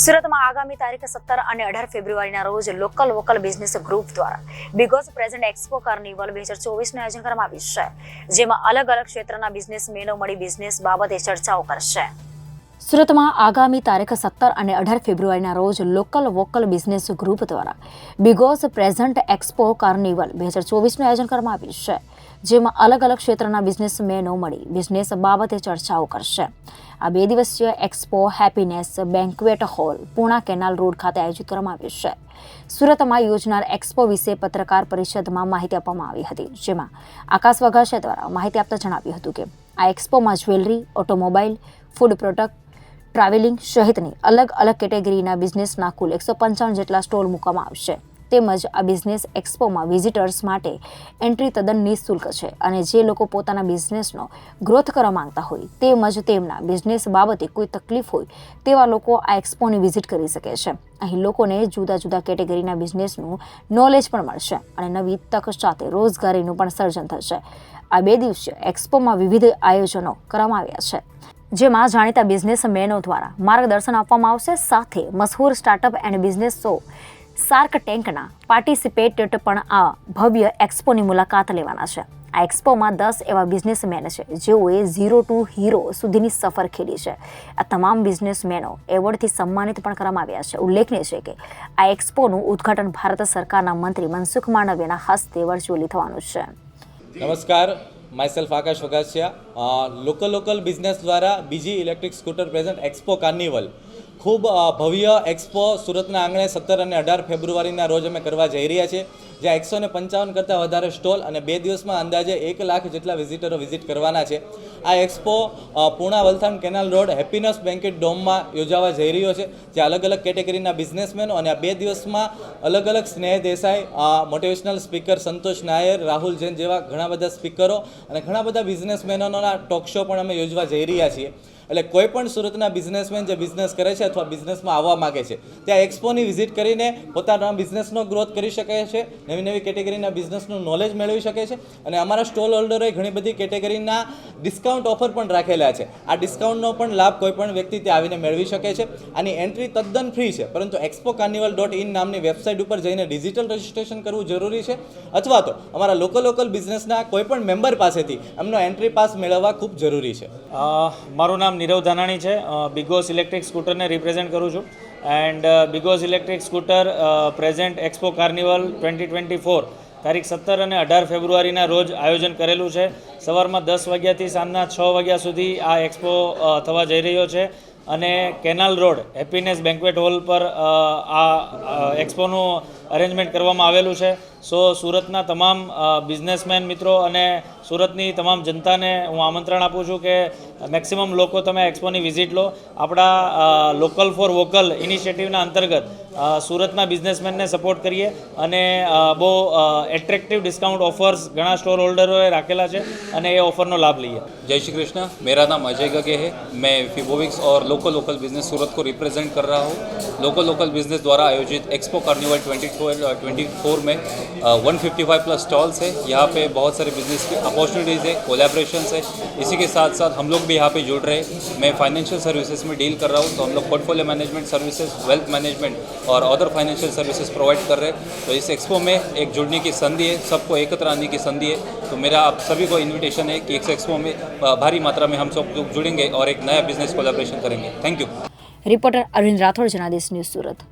સુરતમાં આગામી તારીખ 17 અને 18 ફેબ્રુઆરીના રોજ લોકલ વોકલ બિઝનેસ ગ્રુપ દ્વારા બિગોઝ પ્રેઝન્ટ એક્સપો કાર્નિવલ 2024 નું આયોજન કરવામાં આવ્યું છે, જેમાં અલગ અલગ ક્ષેત્રના બિઝનેસમેનો મળી બિઝનેસ બાબતે ચર્ચાઓ કરશે। સુરતમાં આગામી તારીખ 17 અને 18 ફેબ્રુઆરીના રોજ લોકલ વોકલ બિઝનેસ ગ્રુપ દ્વારા બિગોઝ પ્રેઝન્ટ એક્સપો કાર્નિવલ 2024 નું આયોજન કરવામાં આવ્યું છે, જેમાં અલગ અલગ ક્ષેત્રના બિઝનેસમેનો મળી બિઝનેસ બાબતે ચર્ચાઓ કરશે। આ 2 દિવસીય expo happiness banquet hall Puna canal road ખાતે આયોજિત કરવામાં આવ્યું છે। સુરતમાં યોજનાર એક્સપો વિશે પત્રકાર પરિષદમાં માહિતી આપવામાં આવી હતી, જેમાં આકાશ વઘાસિયા દ્વારા માહિતી આપતા જણાવ્યું હતું કે આ એક્સપોમાં jewellery, automobile, food product, travelling સહિતની અલગ અલગ કેટેગરીના બિઝનેસના કુલ 155 જેટલા સ્ટોલ મૂકવામાં આવશે। તેમજ આ બિઝનેસ એક્સપોમાં વિઝિટર્સ માટે એન્ટ્રી તદ્દન નિઃશુલ્ક છે અને જે લોકો પોતાના બિઝનેસનો ગ્રોથ કરવા માંગતા હોય તેમજ તેમના બિઝનેસ બાબતે કોઈ તકલીફ હોય તેવા લોકો આ એક્સપોની વિઝિટ કરી શકે છે। અહીં લોકોને જુદા જુદા કેટેગરીના બિઝનેસનું નોલેજ પણ મળશે અને નવી તક સાથે રોજગારીનું પણ સર્જન થશે। આ 2 દિવસીય એક્સપોમાં વિવિધ આયોજનો કરવામાં આવ્યા છે, જેમાં જાણીતા બિઝનેસમેનો દ્વારા માર્ગદર્શન આપવામાં આવશે, સાથે મશહૂર startup and business show shark ટેન્કના પાર્ટિસિપેન્ટ પણ આ ભવ્ય એક્સપોની મુલાકાત લેવાના છે। આ એક્સપોમાં 10 એવા બિઝનેસમેન છે જેઓએ 0 to હીરો સુધીની સફર ખેડી છે। આ તમામ બિઝનેસમેનો એવોર્ડથી સન્માનિત પણ કરવામાં આવ્યા છે। ઉલ્લેખનીય છે કે આ એક્સપોનું ઉદ્ઘાટન ભારત સરકારના મંત્રી મનસુખ માંડવિયાના હસ્તે વર્ચ્યુઅલી થવાનું છે। નમસ્કાર, માયસેલ્ફ આકાશ વઘાસિયા। લોકલ બિઝનેસ દ્વારા બીજી electric scooter present expo carnival ખૂબ ભવ્ય એક્સપો સુરતના આંગણે 17 અને 18 ફેબ્રુઆરીના રોજ અમે કરવા જઈ રહ્યા છીએ, જ્યાં 155 કરતાં વધારે સ્ટોલ અને 2 દિવસમાં અંદાજે 1 લાખ જેટલા વિઝિટરો વિઝિટ કરવાના છે। આ expo Puna Valthan canal road happiness banquet ડોમમાં યોજાવા જઈ રહ્યો છે, જ્યાં અલગ અલગ કેટેગરીના બિઝનેસમેનો અને આ 2 દિવસમાં અલગ અલગ સ્નેહ દેસાઈ, મોટિવેશનલ સ્પીકર સંતોષ નાયર, રાહુલ જૈન જેવા ઘણા બધા સ્પીકરો અને ઘણા બધા બિઝનેસમેનોના ટોક શો પણ અમે યોજવા જઈ રહ્યા છીએ। એટલે કોઈ પણ સુરતના બિઝનેસમેન જે બિઝનેસ કરે છે અથવા બિઝનેસમાં આવવા માગે છે ત્યાં એક્સપોની વિઝિટ કરીને પોતાના બિઝનેસનો ગ્રોથ કરી શકે છે, નવી કેટેગરીના બિઝનેસનું નોલેજ મેળવી શકે છે અને અમારા સ્ટોલ હોલ્ડરોએ ઘણી બધી કેટેગરીના ડિસ્કાઉન્ટ ઓફર પણ રાખેલા છે। આ ડિસ્કાઉન્ટનો પણ લાભ કોઈ પણ વ્યક્તિ ત્યાં આવીને મેળવી શકે છે। આની એન્ટ્રી તદ્દન ફ્રી છે, પરંતુ expocarnival.in નામની વેબસાઇટ ઉપર જઈને ડિજિટલ રજિસ્ટ્રેશન કરવું જરૂરી છે, અથવા તો અમારા લોકલ બિઝનેસના કોઈ પણ મેમ્બર પાસેથી એમનો એન્ટ્રી પાસ મેળવવા ખૂબ જરૂરી છે। મારું નામ નીરવ ધાનાણી છે। બિગોઝ ઇલેક્ટ્રિક સ્કૂટરને રિપ્રેઝેન્ટ કરું છું and BGauss electric scooter present expo carnival 2024 તારીખ 17 અને 18 ફેબ્રુઆરીના રોજ આયોજન કરેલું છે। સવારમાં 10 વાગ્યાથી સાંજના 6 વાગ્યા સુધી આ એક્સપો થવા જઈ રહ્યો છે અને canal road happiness banquet hall પર આ એક્સપોનું અરેન્જમેન્ટ કરવામાં આવેલું છે। સો સુરતના તમામ બિઝનેસમેન મિત્રો અને સુરતની તમામ જનતાને હું આમંત્રણ આપું છું કે મેક્સિમમ લોકો તમે એક્સપોની વિઝિટ લો। આપણા લોકલ ફોર વોકલ ઇનિશિયેટિવના અંતર્ગત સુરતના બિઝનેસમેનને સપોર્ટ કરીએ અને બહુ એટ્રેક્ટિવ ડિસ્કાઉન્ટ ઓફર્સ ઘણા સ્ટોર હોલ્ડરોએ રાખેલા છે અને એ ઓફરનો લાભ લઈએ। जय श्री कृष्ण। मेरा नाम अजय गगे है। मैं फिबोविक्स और लोकल बिजनेस सूरत को रिप्रेजेंट कर रहा हूँ। लोकल बिजनेस द्वारा आयोजित एक्सपो कार्निवल 2024 में 155 प्लस स्टॉल्स है। यहाँ पे बहुत सारे बिजनेस की अपॉर्चुनिटीज़ है, कोलैबोरेशंस है। इसी के साथ साथ हम लोग भी यहाँ पे जुड़ रहे हैं। मैं फाइनेंशियल सर्विसेज में डील कर रहा हूँ, तो हम लोग portfolio management services, wealth management और अदर फाइनेंशियल सर्विसेज प्रोवाइड कर रहे हैं। तो इस एक्सपो में एक जुड़ने की संधि है, सबको एकत्र आने की संधि है। तो मेरा आप सभी को इन्विटेशन है कि इस एक्सपो में भारी मात्रा में हम सब लोग जुड़ेंगे और एक नया बिजनेस कोलैबोरेशन करेंगे। Thank you. Reporter Arvind Rathod, Janadesh news, Surat.